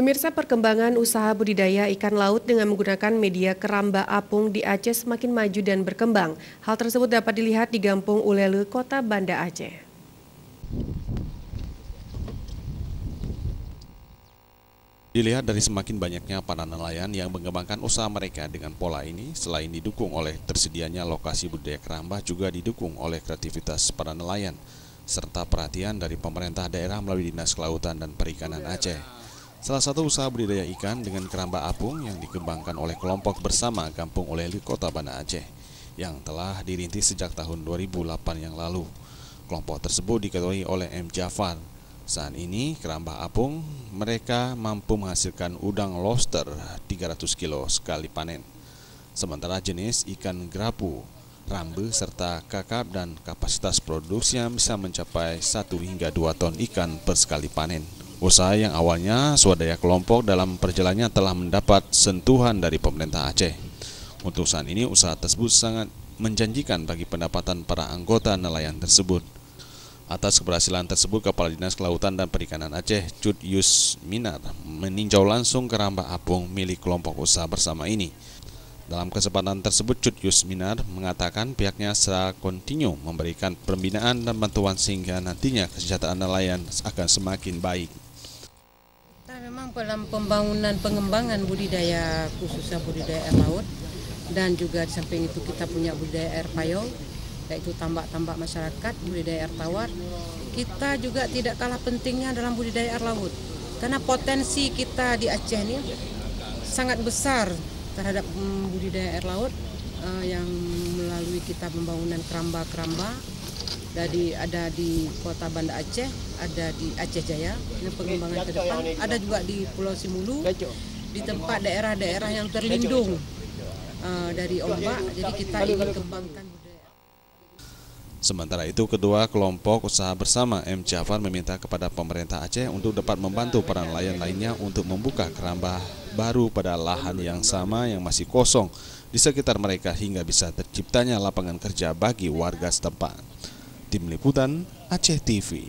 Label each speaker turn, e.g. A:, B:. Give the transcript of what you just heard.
A: Pemirsa, perkembangan usaha budidaya ikan laut dengan menggunakan media keramba apung di Aceh semakin maju dan berkembang. Hal tersebut dapat dilihat di Gampung Ulele, Kota Banda Aceh.
B: Dilihat dari semakin banyaknya para nelayan yang mengembangkan usaha mereka dengan pola ini, selain didukung oleh tersedianya lokasi budidaya keramba, juga didukung oleh kreativitas para nelayan, serta perhatian dari pemerintah daerah melalui Dinas Kelautan dan Perikanan Aceh. Salah satu usaha budidaya ikan dengan keramba apung yang dikembangkan oleh kelompok bersama Gampung Ulele Kota Banda Aceh yang telah dirintis sejak tahun 2008 yang lalu. Kelompok tersebut diketuai oleh M. Jafar. Saat ini keramba apung mereka mampu menghasilkan udang lobster 300 kilo sekali panen. Sementara jenis ikan gerapu, rambe serta kakap dan kapasitas produksinya bisa mencapai 1 hingga 2 ton ikan per sekali panen. Usaha yang awalnya swadaya kelompok dalam perjalanannya telah mendapat sentuhan dari pemerintah Aceh. Untuk saat ini usaha tersebut sangat menjanjikan bagi pendapatan para anggota nelayan tersebut. Atas keberhasilan tersebut, Kepala Dinas Kelautan dan Perikanan Aceh, Cut Yus Minar, meninjau langsung keramba apung milik kelompok usaha bersama ini. Dalam kesempatan tersebut, Cut Yus Minar mengatakan pihaknya secara kontinu memberikan pembinaan dan bantuan sehingga nantinya kesejahteraan nelayan akan semakin baik.
C: Kita memang dalam pembangunan pengembangan budidaya, khususnya budidaya air laut, dan juga di samping itu kita punya budidaya air payau, yaitu tambak-tambak masyarakat, budidaya air tawar. Kita juga tidak kalah pentingnya dalam budidaya air laut, karena potensi kita di Aceh ini sangat besar terhadap budidaya air laut yang melalui kita pembangunan keramba-keramba. Jadi ada di Kota Banda Aceh, ada di Aceh Jaya, ini pengembangan ke depan, ada juga di Pulau Simulu, di tempat daerah-daerah yang terlindung dari ombak, jadi kita ingin kembangkan budaya.
B: Sementara itu, Ketua Kelompok Usaha Bersama M. Jafar meminta kepada pemerintah Aceh untuk dapat membantu para nelayan lainnya untuk membuka keramba baru pada lahan yang sama yang masih kosong di sekitar mereka hingga bisa terciptanya lapangan kerja bagi warga setempat. Tim Liputan Aceh TV.